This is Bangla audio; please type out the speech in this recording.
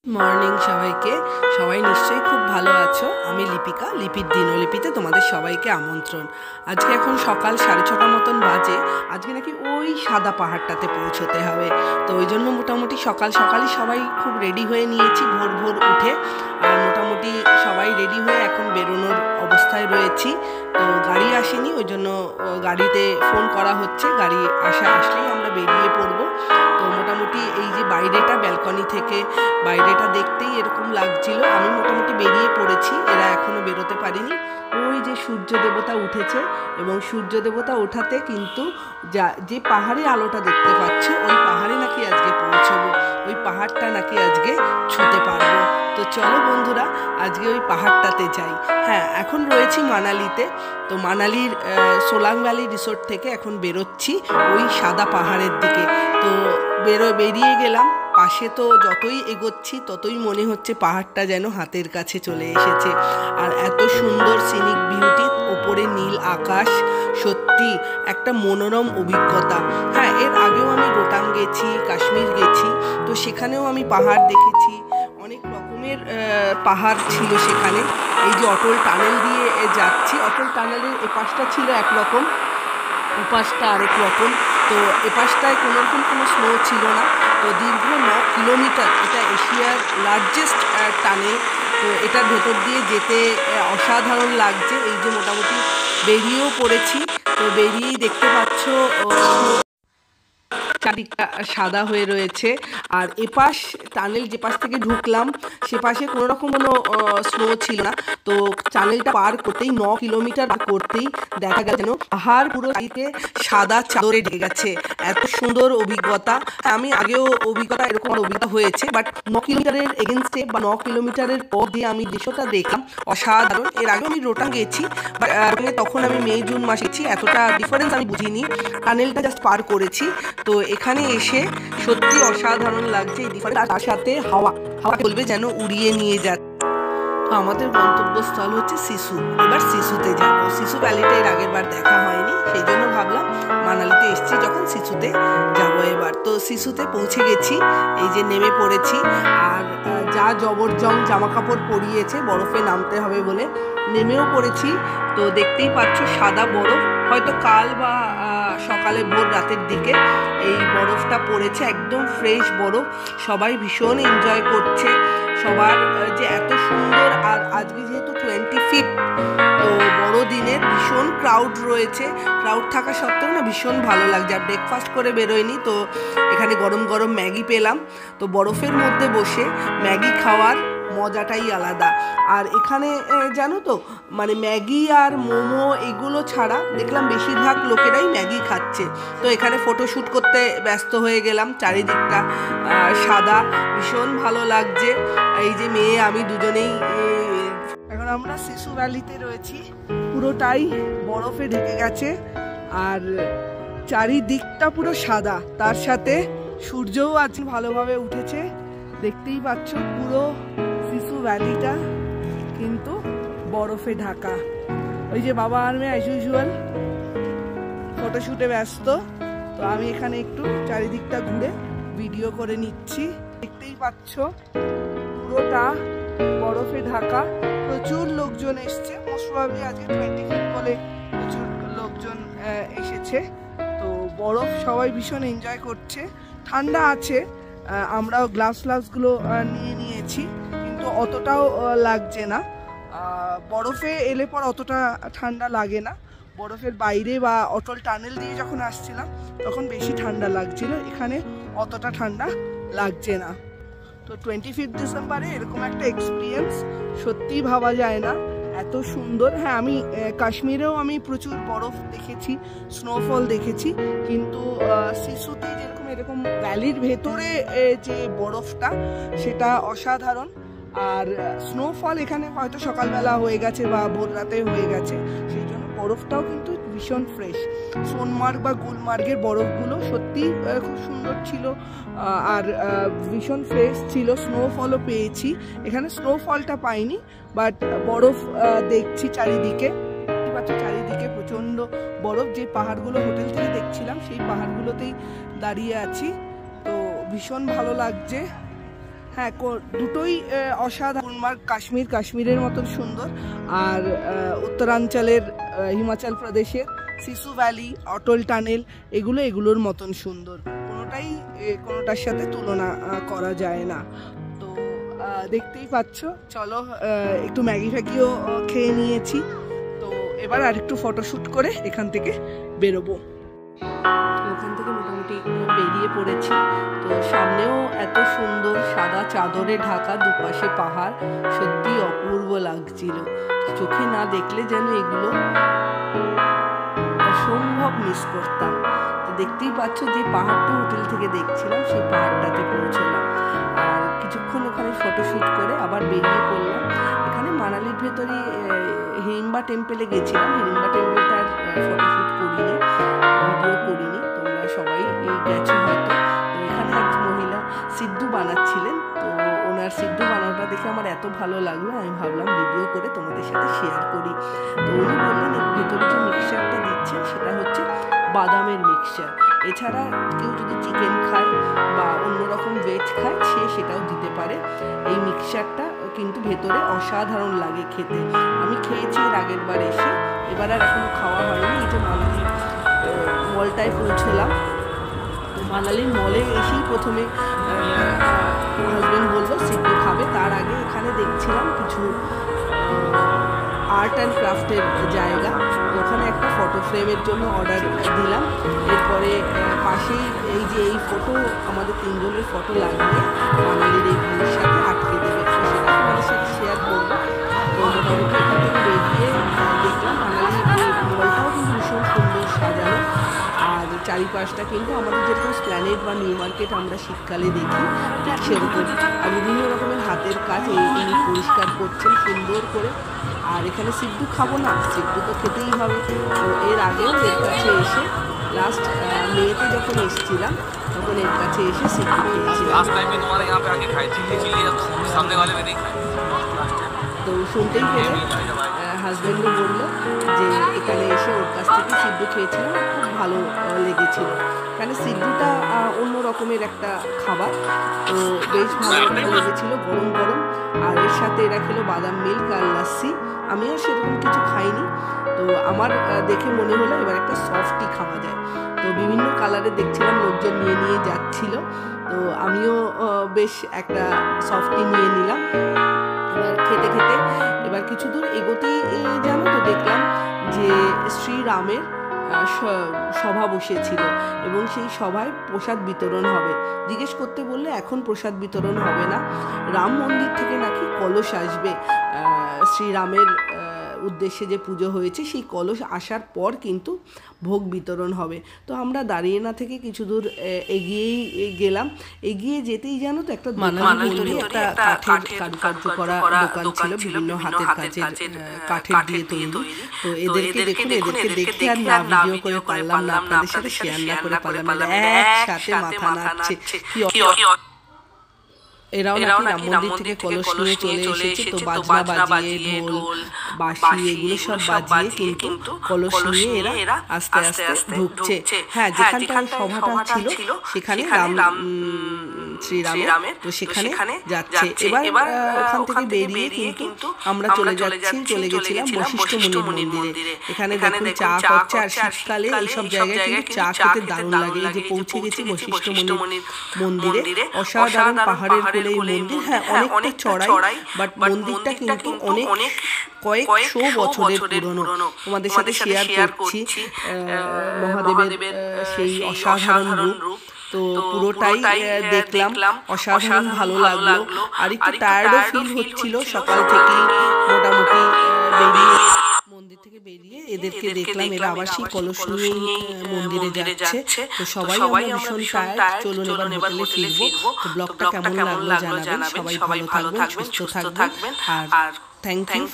মর্নিং সবাইকে। সবাই নিশ্চয়ই খুব ভালো আছো। আমি লিপিকা, লিপির দিনলিপিতে তোমাদের সবাইকে আমন্ত্রণ। আজকে এখন সকাল 6:30 মতন বাজে। আজকে নাকি ওই সাদা পাহাড়টাতে পৌঁছতে হবে, তো ওই জন্য মোটামুটি সকাল সকালই সবাই খুব রেডি হয়ে নিয়েছি, ভোর ভোর উঠে। আর মোটামুটি সবাই রেডি হয়ে এখন বেরোনোর অবস্থায় রয়েছি। তো গাড়ি আসেনি, ওই জন্য গাড়িতে ফোন করা হচ্ছে, গাড়ি আসলেই আমরা বেরিয়ে পড়বো। তো মোটামুটি এই যে বাইরেটা, ব্যালকনি থেকে বাইরেটা দেখতেই এরকম লাগছিল। আমি মোটামুটি বেরিয়ে পড়েছি, এরা এখনো বেরোতে পারিনি। ওই যে সূর্য দেবতা উঠেছে, এবং সূর্য দেবতা ওঠাতে কিন্তু যে পাহাড়ে আলোটা দেখতে পাচ্ছ, ওই পাহাড়ে নাকি আজকে পৌঁছবো, ওই পাহাড়টা নাকি আজকে ছুঁতে পারবো। তো চলো বন্ধুরা, আজকে ওই পাহাড়টাতে যাই। হ্যাঁ, এখন রয়েছি মানালিতে। তো মানালির সোলাং ভ্যালি রিসোর্ট থেকে এখন বেরোচ্ছি ওই সাদা পাহাড়ের দিকে। তো বেরিয়ে গেলাম। পাশে তো যতই এগোচ্ছি ততই মনে হচ্ছে পাহাড়টা যেন হাতের কাছে চলে এসেছে। আর এত সুন্দর সিনিক বিউটি, ওপরে নীল আকাশ, সত্যি একটা মনোরম অভিজ্ঞতা। হ্যাঁ, এর আগেও আমি রোটাং গেছি, কাশ্মীর গেছি, তো সেখানেও আমি পাহাড় দেখেছি, অনেক রকমের পাহাড় ছিল সেখানে। এই যে অটল টানেল দিয়ে যাচ্ছি, অটল টানেলের এপাশটা ছিল একরকম, ওপাশটা আরেক রকম। তো এপাশটায় কোনোরকম কোনো স্নো ছিল না। তো দীর্ঘ 9 কিলোমিটার, এটা এশিয়ার লার্জেস্ট টানেল। তো এটার ভেতর দিয়ে যেতে অসাধারণ লাগছে। এই যে মোটামুটি বেরিয়েও পড়েছি, তো বেরিয়েই দেখতে পাচ্ছ চারিদিকটা সাদা হয়ে রয়েছে। আর এপাশ টানেল, যে পাশ থেকে ঢুকলাম সে পাশে কোনো রকম কোনো স্নো ছিল না। তো টানেলটা পার করতেই 9 কিলোমিটার করতেই দেখা গেল যেন পাহাড় পুরো চারিদিকে সাদা চাদরে ঢেকে গেছে। এত সুন্দর অভিজ্ঞতা। আমি আগেও এরকম অভিজ্ঞতা হয়েছে, বাট 9 কিলোমিটারের এগেনস্টে বা 9 কিলোমিটারের পর দিয়ে আমি দৃশ্যটা দেখলাম অসাধারণ। এর আগে আমি রোটাং গেছি, বাট তখন আমি মে জুন মাসে গেছি, এতটা ডিফারেন্স আমি বুঝিনি। টানেলটা জাস্ট পার করেছি। তো এখানে এসে সত্যি অসাধারণ লাগছে। তার সাথে হাওয়া বলবে যেন উড়িয়ে নিয়ে যাচ্ছে। তো আমাদের গন্তব্যস্থল হচ্ছে সিসু। এবার সিসুতে যাব। সিসু ভ্যালিটা এর আগের বার দেখা হয়নি, সেই জন্য ভাবলাম মানালিতে এসেছি যখন সিসুতে যাব এবার। তো সিসুতে পৌঁছে গেছি, এই যে নেমে পড়েছি। আর যা জবরজং জামা কাপড় পরিয়েছে, বরফে নামতে হবে বলে নেমেও পড়েছি। তো দেখতেই পাচ্ছ সাদা বরফ, হয়তো কাল বা সকালে ভোর রাতের দিকে এই বরফটা পড়েছে, একদম ফ্রেশ বরফ। সবাই ভীষণ এনজয় করছে, সবার যে এত সুন্দর। আর আজকে যেহেতু 25th, তো বড়দিনের ভীষণ ক্রাউড রয়েছে। ক্রাউড থাকা সত্ত্বেও না ভীষণ ভালো লাগছে। আর ব্রেকফাস্ট করে বেরোয়নি, তো এখানে গরম গরম ম্যাগি পেলাম। তো বরফের মধ্যে বসে ম্যাগি খাওয়ার মজাটাই আলাদা। আর এখানে জানো তো, মানে ম্যাগি আর মোমো এগুলো ছাড়া দেখলাম বেশিরভাগ লোকেরাই ম্যাগি খাচ্ছে। তো এখানে ফটোশ্যুট করতে ব্যস্ত হয়ে গেলাম। চারিদিকটা সাদা, ভীষণ ভালো লাগছে। এই যে মেয়ে আমি দুজনেই এখন আমরা সিসু ভ্যালিতে রয়েছি। পুরোটাই বরফে ঢেকে গেছে, আর চারিদিকটা পুরো সাদা। তার সাথে সূর্যও আজ ভালোভাবে উঠেছে, দেখতেই পাচ্ছ পুরো সিসু ভ্যালিটা কিন্তু বরফে ঢাকা। ওই যে বাবা আর মেয়ে অ্যাজ ইউজুয়াল ফটোশ্যুটে ব্যস্ত। তো আমি এখানে একটু চারিদিকটা ঘুরে ভিডিও করে নিচ্ছি। দেখতেই পাচ্ছ পুরোটা বরফে ঢাকা। প্রচুর লোকজন এসছে, মোস্ট প্রবাবলি আজকে 25th বলে প্রচুর লোকজন এসেছে। তো বরফ সবাই ভীষণ এনজয় করছে। ঠান্ডা আছে, আমরাও গ্লাসগুলো নিয়ে নিয়েছি, কিন্তু অতটাও লাগছে না। বরফে এলে পর অতটা ঠান্ডা লাগে না। বরফের বাইরে বা অটল টানেল দিয়ে যখন আসছিলাম তখন বেশি ঠান্ডা লাগছিল, এখানে অতটা ঠান্ডা লাগছে না। তো 25th ডিসেম্বরে এরকম একটা এক্সপিরিয়েন্স সত্যিই ভাবা যায় না, এত সুন্দর। হ্যাঁ, আমি কাশ্মীরেও আমি প্রচুর বরফ দেখেছি, স্নোফল দেখেছি, কিন্তু সিসুতে যেরকম এরকম ভ্যালির ভেতরে যে বরফটা, সেটা অসাধারণ। আর স্নোফল এখানে হয়তো সকালবেলা হয়ে গেছে বা ভোর রাতে হয়ে গেছে, সেই জন্য বরফটাও কিন্তু ভীষণ ফ্রেশ। সোনমার্গ বা গুলমার্গের বরফগুলো সত্যি খুব সুন্দর ছিল, আর ভীষণ ফ্রেশ ছিল। স্নোফলও পেয়েছি, এখানে স্নোফলটা পাইনি, বাট বরফ দেখছি চারিদিকে। চারিদিকে প্রচণ্ড বরফ। যে পাহাড়গুলো হোটেল থেকে দেখছিলাম সেই পাহাড়গুলোতেই দাঁড়িয়ে আছি। তো ভীষণ ভালো লাগছে। হ্যাঁ, দুটোই অসাধারণ। গুলমার্গ কাশ্মীরের মতন সুন্দর, আর উত্তরাঞ্চলের হিমাচল প্রদেশের সিসু ভ্যালি, অটল টানেল, এগুলোর মতন সুন্দর। কোনোটার সাথে তুলনা করা যায় না। তো দেখতেই পাচ্ছ। চলো একটু ম্যাগি ফ্যাগিও খেয়ে নিয়েছি। তো এবার আর একটু ফটোশ্যুট করে এখান থেকে বেরোবো। ওখান থেকে মোটামুটি বেরিয়ে পড়েছি। তো সামনেও এত সুন্দর সাদা চাদরে ঢাকা, দুপাশে পাহাড়, সত্যি অপূর্ব লাগছিল। চোখে না দেখলে যেন এগুলো অসম্ভব মিস করতাম। তো দেখতেই পাচ্ছ যে পাহাড়টা হোটেল থেকে দেখছিলাম, সেই পাহাড়টাতে পৌঁছলাম। আর কিছুক্ষণ ওখানে ফটোশ্যুট করে আবার বেরিয়ে পড়লাম। এখানে মানালির ভেতরে হিড়িম্বা টেম্পেলে গেছিলাম। হিড়িম্বা টেম্পেলটার ফটোশ্যুট করিনি, ভিডিও করিনি, তোমরা সবাই গেছো হয়তো। তো এখানে এক মহিলা সিদ্ধু বানাচ্ছিলেন। তো ওনার সিদ্ধু বানানোটা দেখে আমার এত ভালো লাগলো, আমি ভাবলাম ভিডিও করে তোমাদের সাথে শেয়ার করি। তো উনি বললেন এর ভেতরে যে মিক্সচারটা দিচ্ছেন সেটা হচ্ছে বাদামের মিক্সচার। এছাড়া কেউ যদি চিকেন খায় বা অন্যরকম ভেজ খায়, সে সেটাও দিতে পারে। এই মিক্সচারটা কিন্তু ভেতরে অসাধারণ লাগে খেতে। আমি খেয়েছি এর আগের বার এসে, এবার আর এখনো খাওয়া হয়নি। এই যে মানালি মলটায় পৌঁছলাম। তো মানালির মলে এসেই প্রথমে হাজব্যান্ড বললো সিদ্ধু খাবে। তার আগে এখানে দেখছিলাম কিছু আর্ট অ্যান্ড ক্রাফটের জায়গা। ওখানে একটা ফটো ফ্রেমের জন্য অর্ডার দিলাম। এরপরে পাশেই এই ফটো, আমাদের তিনজনের ফটো লাগিয়ে মানালির এই ভিউর সাথে আটকে দেবে। তো সেটা তোমাদের সাথে শেয়ার করবো। তো মোটামুটি এখান থেকে বেরিয়ে দেখলাম মানালি মলটাও কিন্তু ভীষণ সুন্দর সাজানো। আর চারিপাশটা কিন্তু আমাদের যেরকম স্প্ল্যানেড বা নিউ মার্কেট আমরা শীতকালে দেখি, ঠিক সেরকম। আর বিভিন্ন রকমের হাতের কাজ ইনি পরিষ্কার করছেন সুন্দর করে। আর এখানে সিদ্ধু খাবো না, সিদ্ধু তো খেতেই হবে। তো এর আগেও এর কাছে এসে লাস্ট মেয়েতে যখন এসেছিলাম তখন এর কাছে এসে সিদ্ধু খেয়েছিলাম। তো শুনতেই পেলে হাজব্যান্ডও বললো যে এখানে এসে ওর কাছ থেকে সিদ্ধ খেয়েছিলাম, খুব ভালো লেগেছিল। এখানে সিদ্ধুটা অন্য রকমের একটা খাবার, তো বেশ ভালো লেগেছিল, গরম গরম। আর এর সাথে এরা খেলো বাদাম মিল্ক আর লাস্সি। আমিও সেরকম কিছু খাইনি। তো আমার দেখে মনে হলো এবার একটা সফটই খাওয়া যায়। তো বিভিন্ন কালারে দেখছিলাম লোকজন নিয়ে যাচ্ছিল। তো আমিও বেশ একটা সফটই নিয়ে নিলাম। এবার খেতে এবার কিছু দূর এগোতেই জানো তো দেখলাম যে শ্রীরামের সভা বসেছিল এবং সেই সভায় প্রসাদ বিতরণ হবে। জিজ্ঞেস করতে বললে এখন প্রসাদ বিতরণ হবে না, রাম মন্দির থেকে নাকি কলস আসবে। শ্রীরামের উদ্দেশ্যে যে পুজো হয়েছে সেই কলস আসার পর কিন্তু ভোগ বিতরণ হবে। তো আমরা দাঁড়িয়ে না থেকে কিছু দূর এগিয়েই গেলাম। এগিয়ে যেতেই জানো তো একটা একটা কাঠের কারুকার্য করা দোকান ছিল, বিভিন্ন হাতের কাঠের দিয়ে তৈরি। তো এদেরকে দেখে আর না ভিডিও করে পারলাম না, আপনাদের সাথে শেয়ার না করে পারলাম না। একসাথে মাথা নাড়ছে। এরাও নাকি রাম মন্দির থেকে কলস নিয়ে চলে এসেছে। তো বাজনা বাজিয়ে, ঢোল বাঁশি এগুলো সব বাজিয়ে কিন্তু কলস নিয়ে এরা আস্তে আস্তে ঢুকছে। হ্যাঁ, যেখানটা সভাটা ছিল সেখানে শ্রীরামের, তো সেখানে যাচ্ছে। এবার ওখান থেকে বেরিয়ে কিন্তু আমরা চলে গেছিলাম বশিষ্ঠ মুনির মন্দিরে। এখানে দেখুন চা হচ্ছে, আর শীতকালে এইসব জায়গায় কিন্তু চা খেতে দারুণ লাগে। এই যে পৌঁছে গেছি বশিষ্ঠ মুনির মন্দিরে। অসাধারণ পাহাড়ের কোলে এই মন্দির। হ্যাঁ, অনেকটা চড়াই, বাট মন্দিরটা কিন্তু কয়েকশো বছরের পুরনো। তোমাদের সাথে শেয়ার করছি মহাদেবের সেই অসাধারণ রূপ। তো পুরোটাই দেখলাম, অসাধারণ ভালো লাগলো। আর একটু টায়ার্ডও ফিল হচ্ছিল সকাল থেকেই। মোটামুটি মন্দির থেকে বেরিয়ে এদেরকে দেখলাম, এরা আবার সেই কলস নিয়েই মন্দিরে যাচ্ছে। তো সবাই আমরা ভীষণ টায়ার্ড। চলুন এবার হোটেলে ফিরবো। তো ব্লগটা কেমন লাগলো জানাবেন। সবাই ভালো থাকবেন, সুস্থ থাকবেন। আর থ্যাংক ইউ।